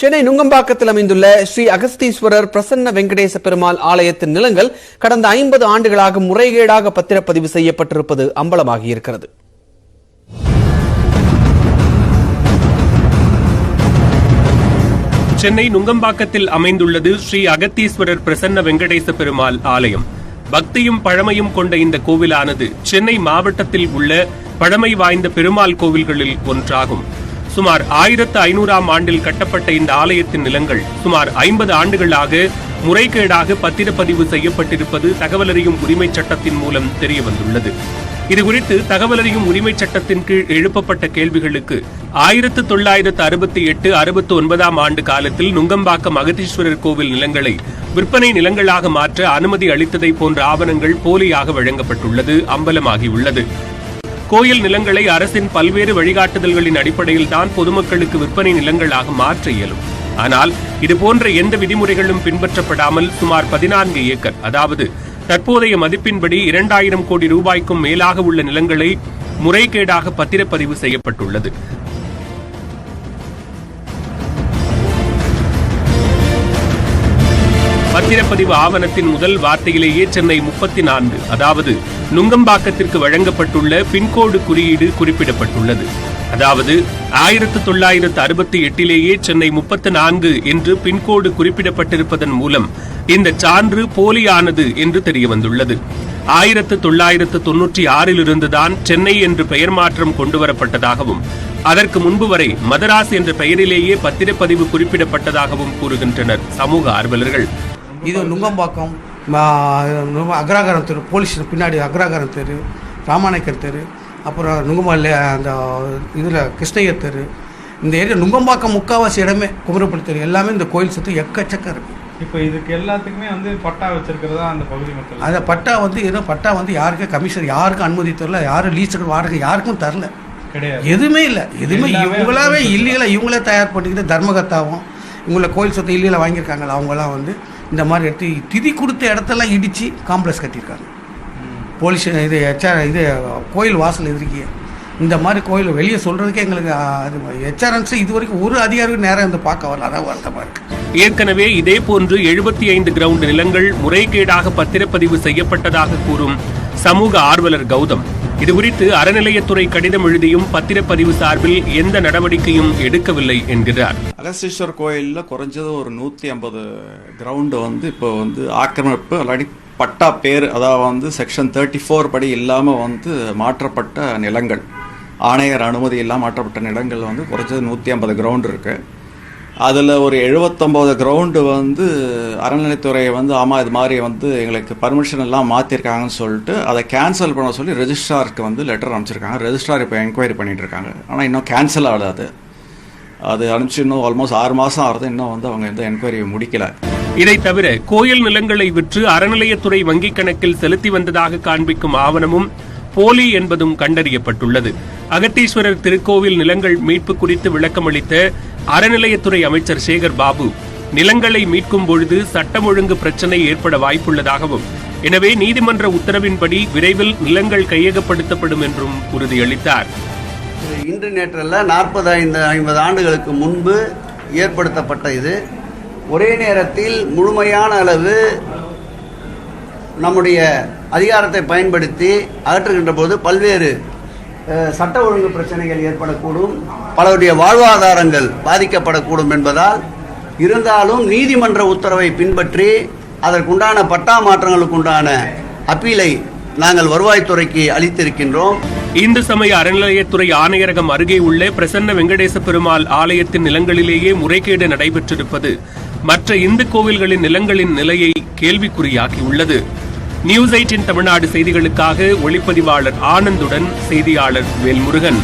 சென்னை நுங்கம்பாக்கத்தில் அமைந்துள்ள ஸ்ரீ அகஸ்தீஸ்வரர் பிரசன்ன வெங்கடேச பெருமாள் ஆலயத்தின் நிலங்கள் கடந்த 50 ஆண்டுகளாக முறைகேடாக பத்திரப்பதிவு செய்யப்பட்டிருப்பது அம்பலமாகியிருக்கிறது. சென்னை நுங்கம்பாக்கத்தில் அமைந்துள்ளது ஸ்ரீ அகத்தீஸ்வரர் பிரசன்ன வெங்கடேச பெருமாள் ஆலயம். பக்தியும் பழமையும் கொண்ட இந்த கோவிலானது சென்னை மாவட்டத்தில் உள்ள பழமை வாய்ந்த பெருமாள் கோவில்களில் ஒன்றாகும். சுமார் 1500ஆம் ஆண்டில் கட்டப்பட்ட இந்த ஆலயத்தின் நிலங்கள் சுமார் 50 ஆண்டுகளாக முறைகேடாக பத்திரப்பதிவு செய்யப்பட்டிருப்பது தகவல் அறியும் உரிமைச் சட்டத்தின் மூலம் தெரியவந்துள்ளது. இதுகுறித்து தகவல் அறியும் உரிமைச் சட்டத்தின் கீழ் எழுப்பப்பட்ட கேள்விகளுக்கு 1968-69ஆம் ஆண்டு காலத்தில் நுங்கம்பாக்கம் அகத்தீஸ்வரர் கோவில் நிலங்களை விற்பனை நிலங்களாக மாற்ற அனுமதி அளித்ததை போன்ற ஆவணங்கள் போலியாக வழங்கப்பட்டுள்ளது அம்பலமாகியுள்ளது. கோயில் நிலங்களை அரசின் பல்வேறு வழிகாட்டுதல்களின் அடிப்படையில் தான் பொதுமக்களுக்கு விற்பனை நிலங்களாக மாற்ற இயலும். ஆனால் இதுபோன்ற எந்த விதிமுறைகளும் பின்பற்றப்படாமல் சுமார் 14 ஏக்கர், அதாவது தற்போதைய மதிப்பின்படி 2000 கோடி ரூபாய்க்கும் மேலாக உள்ள நிலங்களை முறைகேடாக பத்திரப்பதிவு செய்யப்பட்டுள்ளது. பத்திரப்பதிவு ஆவணத்தின் முதல் வார்த்தையிலேயே சென்னை 34, அதாவது நுங்கம்பாக்கத்திற்கு வழங்கப்பட்டுள்ள பின்கோடு குறியீடு குறிப்பிடப்பட்டுள்ளது. அதாவது 1968லேயே சென்னை 34 என்று பின்கோடு குறிப்பிடப்பட்டிருப்பதன் மூலம் இந்த சான்று போலியானது என்று தெரியவந்துள்ளது. 1996லிருந்துதான் சென்னை என்று பெயர் மாற்றம் கொண்டுவரப்பட்டதாகவும் அதற்கு முன்பு வரை மதராஸ் என்ற பெயரிலேயே பத்திரப்பதிவு குறிப்பிடப்பட்டதாகவும் கூறுகின்றனர் சமூக ஆர்வலர்கள். இது நுங்கம்பாக்கம் அக்ராகாரம் தெரு, போலீஸ் பின்னாடி அக்ராகாரம் தெரு, ராமாநாயக்கர் தெரு, அப்புறம் நுங்கம்பால அந்த இதில் கிருஷ்ணய்யர் தெரு, இந்த ஏரியா நுங்கம்பாக்கம் முக்கால்வாசி இடமே குமரப்பள்ளி தெரு எல்லாமே இந்த கோயில் சுற்றி எக்கச்சக்கம் இருக்குது. இப்போ இதுக்கு எல்லாத்துக்குமே பட்டா வச்சிருக்கிறதா அந்த பகுதி மக்கள். அந்த பட்டா பட்டா யாருக்கும் கமிஷன் யாருக்கும் அனுமதி தரல, யாரும் லீஸுக்கு வாடகை யாருக்கும் தரல, கிடையாது, எதுவுமே இல்லை. எதுவுமே இவங்களாவே இல்லீகலாக இவங்களே தயார் பண்ணிக்கிட்டு தர்மகர்த்தாவும் இவங்கள கோயில் சொத்தை இல்லீகலாக வாங்கியிருக்காங்களா அவங்களாம் இந்த மாதிரி எடுத்து திதி கொடுத்த இடத்தெல்லாம் இடித்து காம்ப்ளெக்ஸ் கட்டியிருக்காங்க. போலீஸ் இது கோயில் வாசல் எதிர்க்கிய இந்த மாதிரி கோயில் வெளியே சொல்கிறதுக்கே எங்களுக்கு அது ஹெச்ஆர்என்ஸ் இது வரைக்கும் ஒரு அதிகாரியும் நேரம் பார்க்க வரல. அதான் வருத்தமாக இருக்குது. ஏற்கனவே இதே போன்று 75 கிரவுண்ட் நிலங்கள் முறைகேடாக பத்திரப்பதிவு செய்யப்பட்டதாக கூறும் சமூக ஆர்வலர் கௌதம் இதுகுறித்து அறநிலையத்துறை கடிதம் எழுதியும் பத்திரப்பதிவு சார்பில் எந்த நடவடிக்கையும் எடுக்கவில்லை என்கிறார். அகஸ்தீஸ்வரர் கோயிலில் குறைஞ்சது ஒரு 150 கிரவுண்டு இப்போ ஆக்கிரமிப்பு அல்லாடி பட்டா பேர், அதாவது செக்ஷன் 34 படி இல்லாமல் மாற்றப்பட்ட நிலங்கள், ஆணையர் அனுமதி இல்லாமல் மாற்றப்பட்ட நிலங்கள் குறைஞ்சது 150 கிரவுண்டு இருக்குது. அதில் ஒரு 79 கிரவுண்டு அறநிலைத்துறை ஆமாம் இது மாதிரி எங்களுக்கு பர்மிஷன் எல்லாம் மாற்றிருக்காங்கன்னு சொல்லிட்டு அதை கேன்சல் பண்ண சொல்லி ரெஜிஸ்ட்ராருக்கு லெட்டர் அனுப்பிச்சிருக்காங்க. ரெஜிஸ்ட்ரார் இப்போ என்கொயரி பண்ணிகிட்டு இருக்காங்க. ஆனால் இன்னும் கேன்சல் ஆகாது. அது அனுப்பிச்சு இன்னும் ஆல்மோஸ்ட் 6 மாதம் ஆகுது. இன்னும் அவங்க எந்த என்கொயரி முடிக்கல. இதை தவிர கோயில் நிலங்களை விற்று அறநிலையத்துறை வங்கிக் கணக்கில் செலுத்தி வந்ததாக காண்பிக்கும் ஆவணமும் போலி என்பதும் கண்டறியப்பட்டுள்ளது. அகத்தீஸ்வரர் திருக்கோவில் நிலங்கள் மீட்பு குறித்து விளக்கமளித்த அறநிலையத்துறை அமைச்சர் சேகர் பாபு, நிலங்களை மீட்கும் பொழுது சட்டம் ஒழுங்கு பிரச்சனை ஏற்பட வாய்ப்புள்ளதாகவும் எனவே நீதிமன்ற உத்தரவின்படி விரைவில் நிலங்கள் கையகப்படுத்தப்படும் என்றும் உறுதியளித்தார். இன்று நேற்றல்ல 40-50 ஆண்டுகளுக்கு முன்பு ஏற்படுத்தப்பட்ட இது ஒரே நேரத்தில் முழுமையான அளவு நம்முடைய அதிகாரத்தை பயன்படுத்தி அகற்றுகின்ற போது பல்வேறு சட்ட ஒழுங்கு பிரச்சனைகள் ஏற்படக்கூடும், பலருடைய வாழ்வாதாரங்கள் பாதிக்கப்படக்கூடும் என்பதால் இருந்தாலும் நீதிமன்ற உத்தரவை பின்பற்றி அதற்குண்டான பட்டா மாற்றங்களுக்குண்டான அப்பீலை நாங்கள் வருவாய்த்துறைக்கு அளித்திருக்கின்றோம். இந்து சமய அறநிலையத்துறை ஆணையரகம் அருகே உள்ள பிரசன்ன வெங்கடேச பெருமாள் ஆலயத்தின் நிலங்களிலேயே முறைகேடு நடைபெற்றிருப்பது மற்ற இந்து கோவில்களின் நிலங்களின் நிலையை கேள்விக்குறியாக்கியுள்ளது. நியூஸ் 8 தமிழ்நாடு செய்திகளுக்காக ஒளிப்பதிவாளர் ஆனந்துடன் செய்தியாளர் வேல்முருகன்.